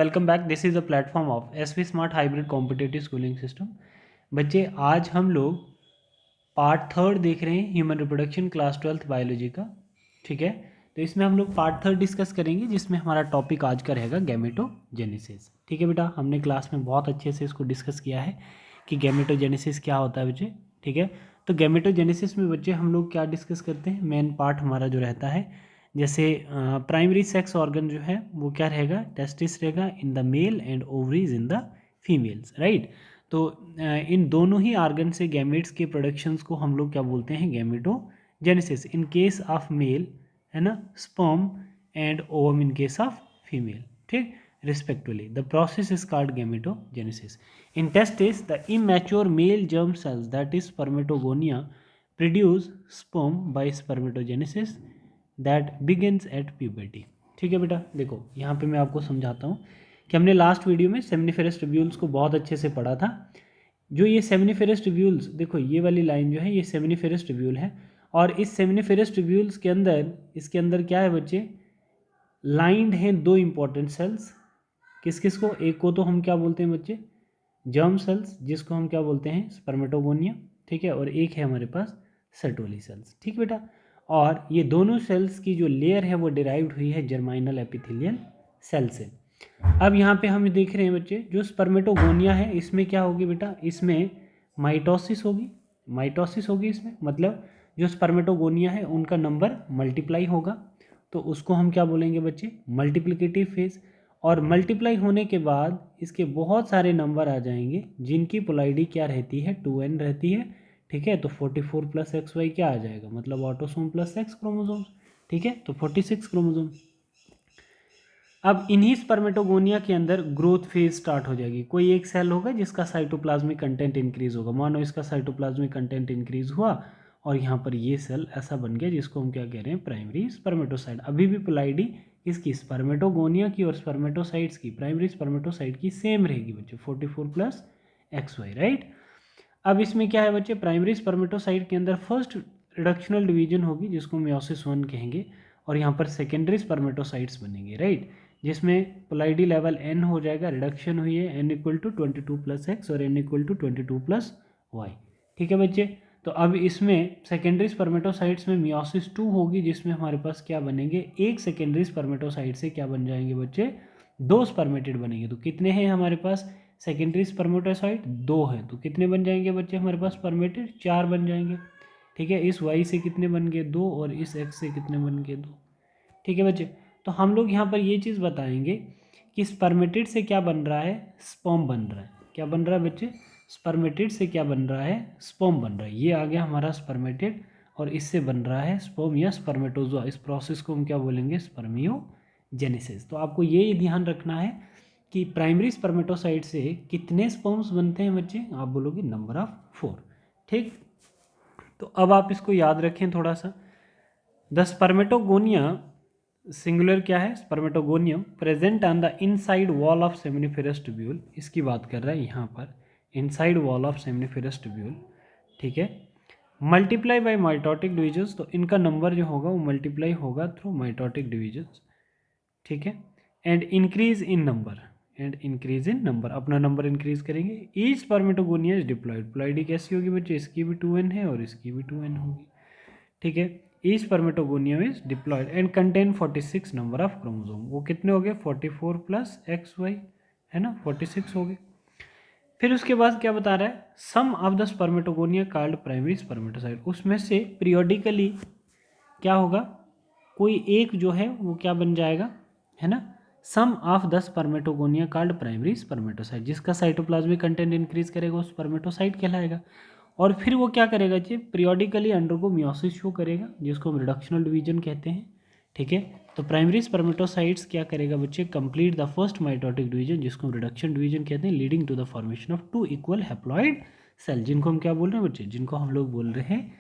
Welcome back. This is the platform of SV smart hybrid competitive schooling system. बच्चे, आज हम लोग part third देख रहे हैं human reproduction class 12th biology का। ठीक है, तो इसमें हम लोग पार्ट थर्ड डिस्कस करेंगे, जिसमें हमारा टॉपिक आज का रहेगा गैमेटोजेनेसिस। ठीक है बेटा, हमने क्लास में बहुत अच्छे से इसको डिस्कस किया है कि गैमेटोजेनेसिस क्या होता है बच्चे। ठीक है, तो गैमेटोजेनेसिस में बच्चे हम लोग क्या डिस्कस करते हैं, मेन पार्ट हमारा जो रहता है, जैसे प्राइमरी सेक्स ऑर्गन जो है वो क्या रहेगा, टेस्टिस रहेगा in the male and ovaries in the females, right. तो इन दोनों ही ऑर्गन से गैमेट्स के प्रोडक्शंस को हम लोग क्या बोलते हैं, gametogenesis. In case of male है ना, sperm and ovum in case of female, ठीक, respectively. The process is called gametogenesis. In testes, the immature male germ cells, that is spermatogonia, produce sperm by spermatogenesis that begins at puberty. ठीक है बेटा, देखो यहाँ पे मैं आपको समझाता हूँ कि हमने लास्ट वीडियो में सेमिनिफेरस ट्यूब्यूल्स को बहुत अच्छे से पढ़ा था। जो ये सेमिनिफेरस ट्यूब्यूल्स, देखो ये वाली लाइन जो है ये सेमिनिफेरस ट्यूब्यूल है, और इस सेमिनिफेरस ट्यूब्यूल्स के अंदर, इसके अंदर क्या है बच्चे, लाइंड हैं दो इंपॉर्टेंट सेल्स। किस किस को, एक को तो हम क्या बोलते हैं बच्चे, जर्म सेल्स, जिसको हम क्या बोलते हैं, स्पर्मेटोगोनिया। ठीक है, और एक है हमारे पास सर्टोली सेल्स। ठीक बेटा, और ये दोनों सेल्स की जो लेयर है वो डिराइव्ड हुई है जर्माइनल एपिथेलियल सेल से। अब यहाँ पे हम देख रहे हैं बच्चे, जो स्पर्मेटोगोनिया है इसमें क्या होगी बेटा, इसमें माइटोसिस होगी। माइटोसिस होगी इसमें, मतलब जो स्पर्मेटोगोनिया है उनका नंबर मल्टीप्लाई होगा, तो उसको हम क्या बोलेंगे बच्चे, मल्टीप्लिकेटिव फेज। और मल्टीप्लाई होने के बाद इसके बहुत सारे नंबर आ जाएंगे जिनकी पोलाइडी क्या रहती है, 2n रहती है। ठीक है, तो 44 प्लस एक्स वाई क्या आ जाएगा, मतलब ऑटोसोम प्लस एक्स क्रोमोसोम। ठीक है, तो 46 क्रोमोसोम। अब इन्हीं स्पर्मेटोगोनिया के अंदर ग्रोथ फेज स्टार्ट हो जाएगी। कोई एक सेल होगा जिसका साइटोप्लाज्मिक कंटेंट इंक्रीज होगा, मानो इसका साइटोप्लाज्मिक कंटेंट इंक्रीज हुआ और यहाँ पर ये सेल ऐसा बन गया जिसको हम क्या कह रहे हैं, प्राइमरी स्पर्मेटोसाइट। अभी भी पोलाइडी इसकी स्पर्मेटोगोनिया की और स्पर्मेटोसाइट्स की, प्राइमरी स्पर्मेटोसाइट की सेम रहेगी बच्चे, 44 प्लस एक्स वाई, राइट। अब इसमें क्या है बच्चे, प्राइमरी स्पर्मेटोसाइट के अंदर फर्स्ट रिडक्शनल डिवीजन होगी जिसको मियोसिस 1 कहेंगे, और यहाँ पर सेकेंडरी स्पर्मेटोसाइट्स बनेंगे, राइट, जिसमें पोलाइडी लेवल n हो जाएगा, रिडक्शन हुई है n equal to 22 plus x और n equal to 22 plus y. ठीक है बच्चे, तो अब इसमें सेकेंडरी स्पर्मेटोसाइट्स में मियोसिस 2 होगी, जिसमें हमारे पास क्या बनेंगे, एक सेकेंडरी स्पर्मेटोसाइट से क्या बन जाएंगे बच्चे, 2 स्पर्मेटेड बनेंगे। तो कितने हैं हमारे पास सेकेंडरी स्पर्मेटोसाइट, 2 हैं, तो कितने बन जाएंगे बच्चे हमारे पास स्पर्मेटेड, 4 बन जाएंगे। ठीक है, इस y से कितने बन गए, 2, और इस x से कितने बन गए, 2। ठीक है बच्चे, तो हम लोग यहाँ पर ये चीज़ बताएंगे कि स्पर्मेटिड से क्या बन रहा है, स्पर्म बन रहा है। क्या बन रहा है बच्चे, स्पर्मेटिड से क्या बन रहा है, स्पर्म बन रहा है। ये आ गया हमारा स्पर्मेटिड, और इससे बन रहा है स्पर्म या स्पर्मेटोजोआ। इस प्रोसेस को हम क्या बोलेंगे, स्पर्मियोजेनेसिस। तो आपको ये ध्यान रखना है कि प्राइमरी स्पर्मेटोसाइट से कितने स्पर्म्स बनते हैं बच्चे, आप बोलोगे नंबर ऑफ 4। ठीक, तो अब आप इसको याद रखें थोड़ा सा। द स्पर्मेटोगोनिया, सिंगुलर क्या है, spermatogonium, present on the inside wall of seminiferous tubule, इसकी बात कर रहा है यहाँ पर, inside wall of seminiferous tubule. ठीक है, मल्टीप्लाई बाय माइटोटिक डिविजन्स, तो इनका नंबर जो होगा वो मल्टीप्लाई होगा थ्रू माइटोटिक डिविजन्स। ठीक है, and increase in number, and increase in number, अपना नंबर इंक्रीज करेंगे। Each spermatogonia is diploid, ploidy कैसी होगी बच्चे, इसकी भी 2n है और इसकी भी 2n होगी। ठीक है, each spermatogonium is diploid and contain 46 number of chromosome. वो कितने हो गए, 44 प्लस एक्स वाई, है ना, 46 हो गए। फिर उसके बाद क्या बता रहा है, some of the spermatogonia called primary spermatocyte, उसमें से पीरियोडिकली क्या होगा, कोई एक जो है वो क्या बन जाएगा, है ना, some of the spermatogonia called primary spermatocyte, जिसका साइटोप्लाज्मिक कंटेंट इंक्रीज करेगा वो स्पर्मेटोसाइट कहलाएगा। और फिर वो क्या करेगा जी, पीरियोडिकली अंडरगो मियोसिस शो करेगा, जिसको हम रिडक्शनल डिवीजन कहते हैं। ठीक है, तो प्राइमरी स्पर्मेटोसाइट्स क्या करेगा बच्चे, complete the first mitotic division, जिसको हम रिडक्शन डिवीजन कहते हैं, leading to the formation of 2 equal haploid cell, जिनको हम क्या बोल रहे हैं बच्चे, जिनको हम लोग बोल रहे हैं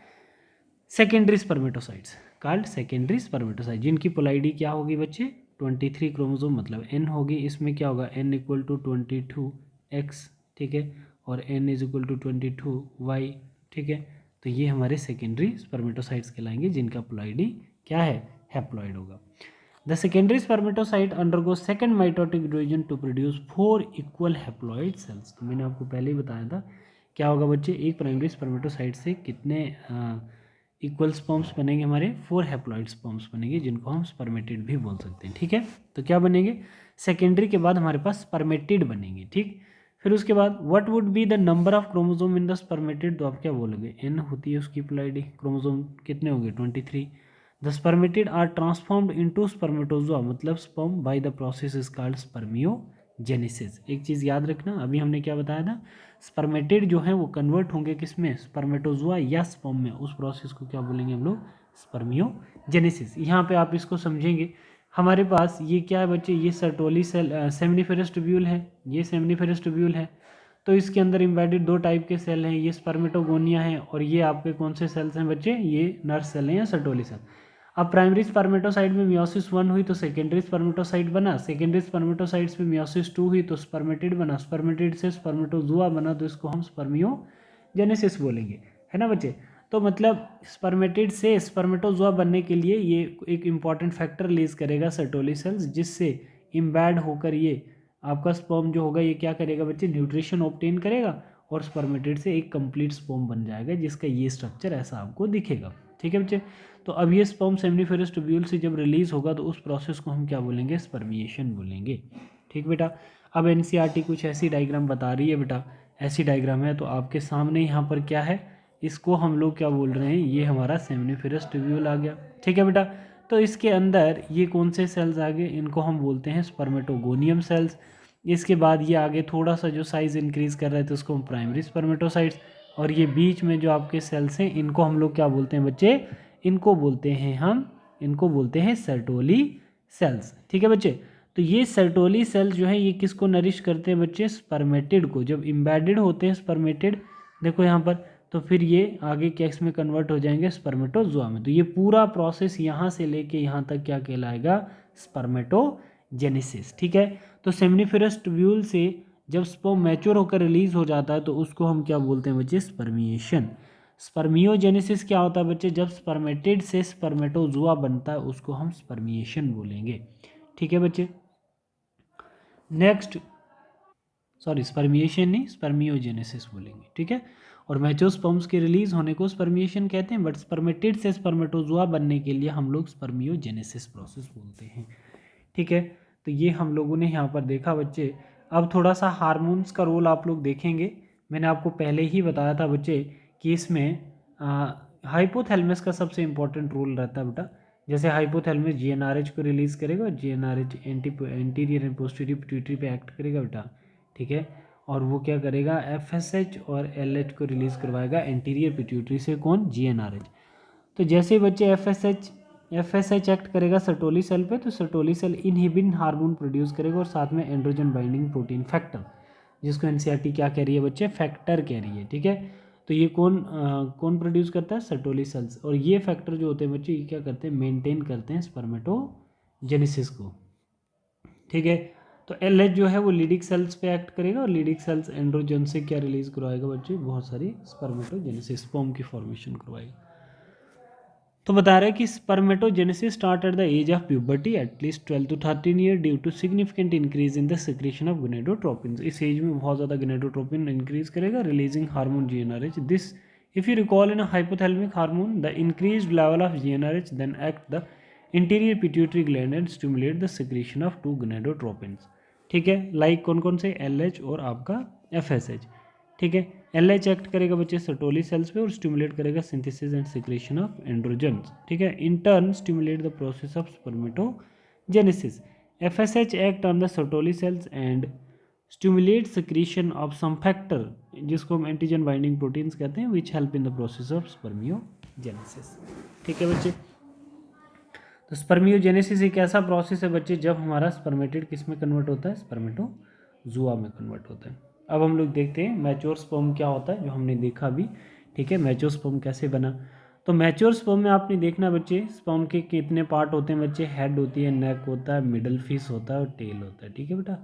secondary spermatocytes, called secondary spermatocyte, जिनकी पोलाइडी क्या होगी बच्चे, 23 क्रोमोसोम, मतलब n होगी। इसमें क्या होगा, n इक्वल टू 22x, ठीक है, और n is equal to 22y। ठीक है, तो ये हमारे सेकेंडरी स्पर्मेटोसाइट्स कहलाएंगे, जिनका पोलाइडी क्या है, हैप्लॉइड होगा। The secondary spermatocyte undergo second mitotic division to produce 4 equal haploid cells. तो मैंने आपको पहले ही बताया था क्या होगा बच्चे, एक प्राइमरी स्पर्मेटोसाइट से कितने इक्वल स्पर्म्स बनेंगे, हमारे 4 हैप्लॉइड स्पर्म्स बनेंगे जिनको हम स्पर्मेटिड भी बोल सकते हैं। ठीक है, तो क्या बनेंगे, सेकेंडरी के बाद हमारे पास स्पर्मेटिड बनेंगे। ठीक, फिर उसके बाद what would be the number of chromosome in the spermatid, तो आप क्या बोलोगे, एन होती है उसकी प्लाइडी, क्रोमोसोम कितने होंगे 23। The spermatid are transformed into spermatozoa, मतलब sperm by the process is called spermiogenesis. एक चीज़ याद रखना, अभी हमने क्या बताया था, स्पर्मेटिड जो है वो कन्वर्ट होंगे किस में, स्पर्मेटोजोआ या स्पर्म में, उस प्रोसेस को क्या बोलेंगे हम लोग, स्पर्मियोजेनेसिस। यहाँ पे आप इसको समझेंगे, हमारे पास ये क्या है बच्चे, ये सर्टोली सेल सेमिनिफेरस ट्यूब्यूल है, ये सेमिनिफेरस ट्यूब्यूल है। तो इसके अंदर इम्बेडेड 2 टाइप के सेल हैं, ये स्पर्मेटोगोनिया है और ये आपके कौन से सेल्स हैं बच्चे, ये नर्व सेल हैं या सर्टोली सेल। अब प्राइमरी स्पर्मेटोसाइट में मियोसिस 1 हुई तो सेकेंडरी स्पर्मेटोसाइट बना, सेकेंडरी स्पर्मेटोसाइट्स में मियोसिस 2 हुई तो स्पर्मेटिड बना, स्पर्मेटिड से स्पर्मेटोजुआ बना तो इसको हम स्पर्मियोजेनेसिस बोलेंगे, है ना बच्चे। तो मतलब स्पर्मेटिड से स्पर्मेटोजुआ बनने के लिए ये एक इम्पॉर्टेंट फैक्टर रिलीज करेगा सर्टोली सेल्स, जिससे इम्बैड होकर ये आपका स्पर्म जो होगा ये क्या करेगा बच्चे, न्यूट्रिशन ऑब्टेन करेगा और स्पर्मेटिड से एक कंप्लीट स्पर्म बन जाएगा, जिसका ये स्ट्रक्चर ऐसा आपको दिखेगा। ठीक है बच्चे, तो अब ये स्पर्म सेमिनिफेरस ट्यूब्यूल से जब रिलीज होगा तो उस प्रोसेस को हम क्या बोलेंगे, स्पर्मिएशन बोलेंगे। ठीक बेटा, अब एनसीईआरटी कुछ ऐसी डायग्राम बता रही है बेटा, ऐसी डायग्राम है तो आपके सामने यहाँ पर क्या है, इसको हम लोग क्या बोल रहे हैं, ये हमारा सेमिनिफेरस ट्यूब्यूल आ गया। ठीक है बेटा, तो इसके अंदर ये कौन से सेल्स आ गए, इनको हम बोलते हैं स्पर्मेटोगोनियम सेल्स। इसके बाद ये आगे थोड़ा सा जो साइज़ इंक्रीज़ कर रहा है तो उसको हम प्राइमरी स्पर्मेटोसाइट्स, और ये बीच में जो आपके सेल्स हैं इनको हम लोग क्या बोलते हैं बच्चे, इनको बोलते हैं सर्टोली सेल्स। ठीक है बच्चे, तो ये सर्टोली सेल्स जो है ये किसको नरिश करते हैं बच्चे, स्पर्मेटिड को। जब इम्बेडेड होते हैं स्पर्मेटिड, देखो यहाँ पर, तो फिर ये आगे कैक्स में कन्वर्ट हो जाएंगे स्पर्मेटोजुआ में। तो ये पूरा प्रोसेस यहाँ से लेके यहाँ तक क्या कहलाएगा, स्पर्मेटोजेनेसिस। ठीक है, तो सेमिनिफेरस ट्यूब्यूल से जब स्पर्म मैच्योर होकर रिलीज हो जाता है तो उसको हम क्या बोलते हैं बच्चे, स्पर्मिएशन। स्पर्मियोजेनेसिस क्या होता है बच्चे, जब स्पर्मेटिड से स्पर्मेटोजुआ बनता है उसको हम स्पर्मिएशन बोलेंगे। ठीक है बच्चे, नेक्स्ट, सॉरी स्पर्मिएशन नहीं, स्पर्मियोजेनेसिस बोलेंगे। ठीक है, और मैच्योर स्पर्म्स के रिलीज होने को स्पर्मिएशन कहते हैं, बट स्पर्मेटिड से स्पर्मेटोजुआ बनने के लिए हम लोग स्पर्मियोजेनेसिस प्रोसेस बोलते हैं। ठीक है, तो ये हम लोगों ने यहाँ पर देखा बच्चे। अब थोड़ा सा हार्मोन्स का रोल आप लोग देखेंगे, मैंने आपको पहले ही बताया था बच्चे कि इसमें हाइपोथैलेमस का सबसे इंपॉर्टेंट रोल रहता है बेटा। जैसे हाइपोथैलेमस जीएनआरएच को रिलीज़ करेगा, GnRH anterior and posterior pituitary पे एक्ट करेगा बेटा। ठीक है, और वो क्या करेगा, एफएसएच और एलएच को रिलीज़ करवाएगा एंटीरियर पिट्यूटरी से, कौन, जीएनआरएच। तो जैसे बच्चे एफएसएच एक्ट करेगा सर्टोली सेल पे, तो Sertoli cell inhibin hormone produce करेगा और साथ में एंड्रोजन बाइंडिंग प्रोटीन फैक्टर, जिसको एनसीईआरटी क्या कह रही है बच्चे, फैक्टर कह रही है। ठीक है, तो ये कौन प्रोड्यूस करता है, सर्टोली सेल्स। और ये फैक्टर जो होते हैं बच्चे ये क्या करते हैं, मेंटेन करते हैं स्पर्मेटोजेनेसिस को। ठीक है, तो एलएच जो है वो लीडिक सेल्स पे एक्ट करेगा और लीडिक सेल्स एंड्रोजन से क्या रिलीज करवाएगा बच्चे, बहुत सारी स्पर्मेटोजेनेसिस स्पर्म की फॉर्मेशन करवाएगा। तो बता रहे हैं कि spermatogenesis start at the age of puberty at least 12 to 13 year due to significant increase in the secretion of gonadotropin. इस एज में बहुत ज़्यादा गोनेडोट्रोपिन इंक्रीज करेगा, releasing hormone GnRH. This if you recall in hypothalamic hormone the increased level of GnRH then act the anterior pituitary gland and stimulate the secretion of 2 gonadotropin. ठीक है, like कौन कौन से, LH और आपका FSH. ठीक है, एलएच एक्ट करेगा बच्चे सर्टोली सेल्स पे और स्टिमुलेट करेगा synthesis and secretion of androgens. ठीक है, in turn stimulate the process of spermatogenesis. FSH act on the Sertoli cells and stimulate secretion of some factor, जिसको हम एंटीजन बाइंडिंग प्रोटीन्स कहते हैं, which help in the process of spermiogenesis. ठीक है बच्चे, तो स्पर्मियोजेनेसिस एक ऐसा प्रोसेस है बच्चे जब हमारा स्पर्मेटिड किस में कन्वर्ट होता है, स्पर्मेटोजुआ में कन्वर्ट होता है। अब हम लोग देखते हैं मैच्योर स्पर्म क्या होता है, जो हमने देखा अभी। ठीक है, मैच्योर स्पर्म कैसे बना, तो मैच्योर स्पर्म में आपने देखना बच्चे, स्पर्म के कितने पार्ट होते हैं बच्चे, हेड होती है, नेक होता है, मिडल फिश होता है और टेल होता है। ठीक है बेटा,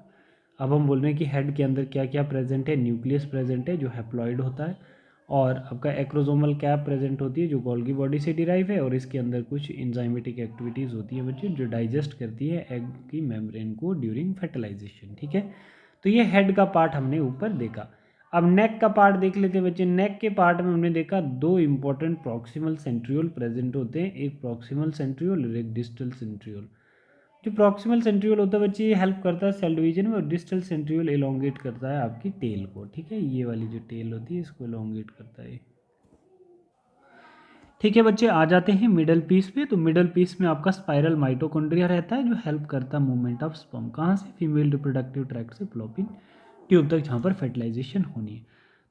अब हम बोल रहे हैं कि हेड के अंदर क्या क्या प्रेजेंट है, न्यूक्लियस प्रेजेंट है जो हैप्लॉइड होता है, और आपका एक्रोसोमल कैप प्रेजेंट होती है जो गोल्गी बॉडी से डिराइव है, और इसके अंदर कुछ इंजाइमेटिक एक्टिविटीज़ होती है बच्चे जो डाइजेस्ट करती है एग की मेम्ब्रेन को ड्यूरिंग फर्टिलाइजेशन। ठीक है, तो ये हेड का पार्ट हमने ऊपर देखा। अब नेक का पार्ट देख लेते हैं बच्चे। नेक के पार्ट में हमने देखा दो इंपॉर्टेंट प्रॉक्सिमल सेंट्रियोल प्रेजेंट होते हैं, एक प्रॉक्सिमल सेंट्रियोल और एक डिस्टल सेंट्रियोल। जो प्रॉक्सिमल सेंट्रियोल होता है बच्चे ये हेल्प करता है सेल डिवीजन में, और डिस्टल सेंट्रियोल एलोंगेट करता है आपकी टेल को। ठीक है, ये वाली जो टेल होती है इसको एलोंगेट करता है। ठीक है बच्चे, आ जाते हैं मिडल पीस पे। तो मिडल पीस में आपका स्पाइरल माइटोकॉन्ड्रिया रहता है जो हेल्प करता है मूवमेंट ऑफ स्पर्म। कहाँ से? फीमेल रिप्रोडक्टिव ट्रैक्ट से फ्लोपिन ट्यूब तक जहाँ पर फर्टिलाइजेशन होनी है।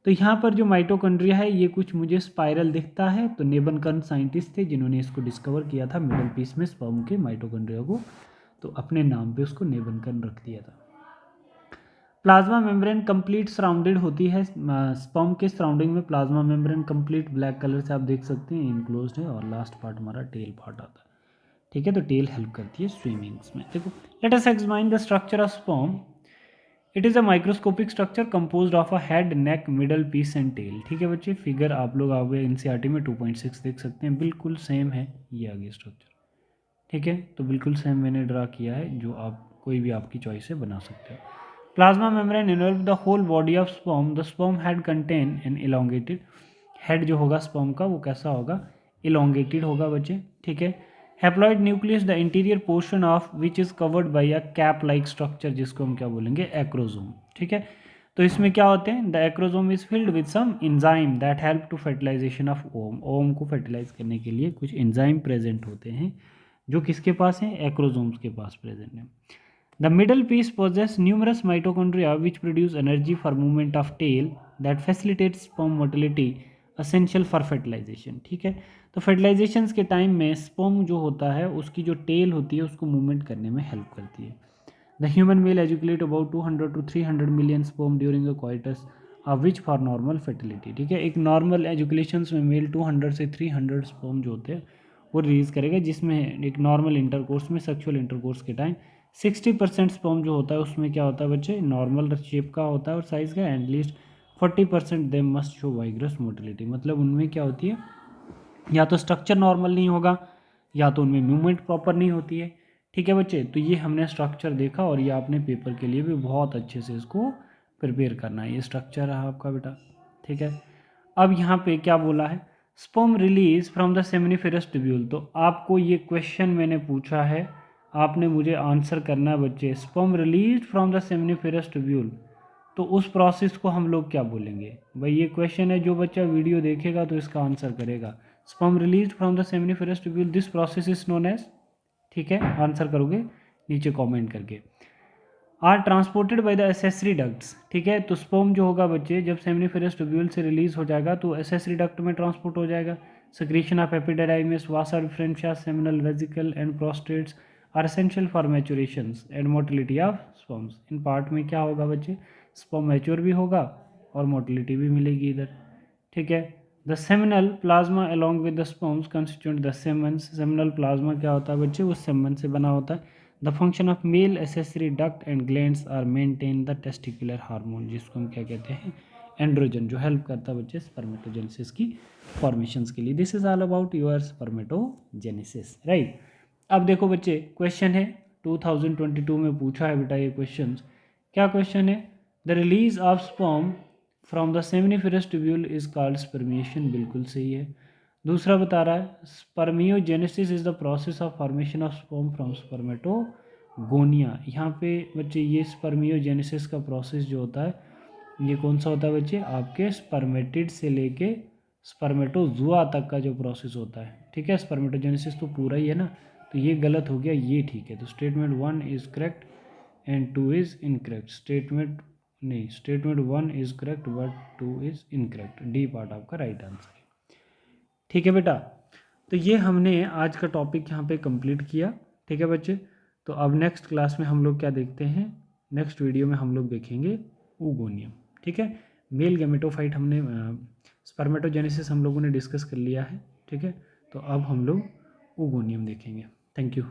तो यहाँ पर जो माइटोकॉन्ड्रिया है ये कुछ मुझे स्पाइरल दिखता है। तो नेबनकर्न साइंटिस्ट थे जिन्होंने इसको डिस्कवर किया था मिडल पीस में स्पर्म के माइटोकॉन्ड्रिया को, तो अपने नाम पे उसको नेबनकर्न रख दिया था। प्लाज्मा मेम्ब्रेन कंप्लीट सराउंडेड होती है, स्पर्म के सराउंडिंग में plasma membrane complete black colour से आप देख सकते हैं इनक्लोज्ड है, और लास्ट पार्ट हमारा टेल पार्ट आता है। ठीक है, तो टेल हेल्प करती है स्विमिंग्स में। देखो, let us examine the structure of sperm. It is a microscopic structure composed of a head, neck, middle piece and tail. ठीक है बच्चे, फिगर आप लोग आगे एनसीईआरटी में 2.6 देख सकते हैं, बिल्कुल सेम है ये आगे स्ट्रक्चर। ठीक है, तो बिल्कुल सेम मैंने ड्रा किया है, जो आप कोई भी आपकी चॉइस से बना सकते हो। Plasma membrane involve the whole body of sperm. The sperm head contain an elongated head, जो होगा स्पर्म का वो कैसा होगा? इलोंगेटेड होगा बच्चे। ठीक है, haploid nucleus the interior portion of which is covered by a cap like structure, जिसको हम क्या बोलेंगे? एक्रोजोम। ठीक है, तो इसमें क्या होते हैं? The acrosome is filled with some enzyme that help to fertilization of ovum. Ovum को फर्टिलाइज करने के लिए कुछ एंजाइम प्रेजेंट होते हैं जो किसके पास है? एक्रोजोम्स के पास प्रेजेंट है। The middle piece possesses numerous mitochondria which produce energy for movement of tail that facilitates sperm motility essential for fertilization। ठीक है, तो fertilization के टाइम में sperm जो होता है उसकी जो टेल होती है उसको मूवमेंट करने में हेल्प करती है। The human male ejaculate about 200 to 300 million sperm during a coitus of which for normal fertility। ठीक है, एक नॉर्मल एजुकुलेशन में मेल 200 से 300 स्पर्म जो होते हैं वो रिलीज करेगा, जिसमें एक नॉर्मल इंटरकोर्स में सेक्सुअल इंटरकोर्स के टाइम 60% स्पर्म जो होता है उसमें क्या होता है बच्चे? नॉर्मल शेप का होता है और साइज का, and least 40% they must show vigorous motility. मतलब उनमें क्या होती है? या तो स्ट्रक्चर नॉर्मल नहीं होगा, या तो उनमें मूवमेंट प्रॉपर नहीं होती है। ठीक है बच्चे, तो ये हमने स्ट्रक्चर देखा, और ये आपने पेपर के लिए भी बहुत अच्छे से इसको प्रिपेयर करना है। ये स्ट्रक्चर है आपका बेटा। ठीक है, अब यहाँ पे क्या बोला है? Sperm release from the seminiferous tubule. तो आपको ये क्वेश्चन मैंने पूछा है, आपने मुझे आंसर करना है बच्चे। Sperm release from the seminiferous tubule, तो उस प्रोसेस को हम लोग क्या बोलेंगे? भाई ये क्वेश्चन है, जो बच्चा वीडियो देखेगा तो इसका आंसर करेगा। Sperm release from the seminiferous tubule, this process is known as. ठीक है, आंसर करोगे नीचे कमेंट करके। Are transported by the accessory ducts. ठीक है, तो स्पर्म जो होगा बच्चे जब सेमिनिफेरस ट्यूब्यूल से रिलीज हो जाएगा तो एसेसरी डक्ट में ट्रांसपोर्ट हो जाएगा। secretion of epididymis, vasa differentia, seminal vesicle and prostates are essential for maturations and motility of sperms। In part में क्या होगा बच्चे? स्पर्म मैच्योर भी होगा और मोटिलिटी भी मिलेगी इधर। ठीक है, the seminal plasma along with the sperms constitute the semens. Seminal plasma क्या होता है बच्चे? वो सेमन से बना होता है। The function of male accessory duct and glands are maintain the testicular hormone, जिसको हम क्या कहते हैं? एंड्रोजन, जो हेल्प करता है बच्चे स्पर्मेटोजेनेसिस की फॉर्मेशंस के लिए। This is all about your spermatogenesis, right. अब देखो बच्चे, क्वेश्चन है 2022 में पूछा है बेटा ये क्वेश्चन। क्या क्वेश्चन है? The release of sperm from the seminiferous tubule is called spermiation. बिल्कुल सही है। दूसरा बता रहा है spermiogenesis is the process of formation of sperm from spermatogonia. यहाँ पे बच्चे ये स्पर्मियोजेनेसिस का प्रोसेस जो होता है ये कौन सा होता है बच्चे? आपके स्पर्मेटिड से लेके स्पर्मेटोजुआ तक का जो प्रोसेस होता है। ठीक है, स्पर्मेटोजेनेसिस तो पूरा ही है ना, तो ये गलत हो गया, ये ठीक है। तो statement 1 is correct and 2 is incorrect. Statement 1 is correct but 2 is incorrect. D part आपका राइट आंसर है। ठीक है बेटा, तो ये हमने आज का टॉपिक यहाँ पे कंप्लीट किया। ठीक है बच्चे, तो अब नेक्स्ट क्लास में हम लोग क्या देखते हैं? नेक्स्ट वीडियो में हम लोग देखेंगे oogonia। ठीक है, मेल गैमेटोफाइट हमने स्पर्मेटोजेनेसिस हम लोगों ने डिस्कस कर लिया है। ठीक है, तो अब हम लोग oogonia देखेंगे। Thank you.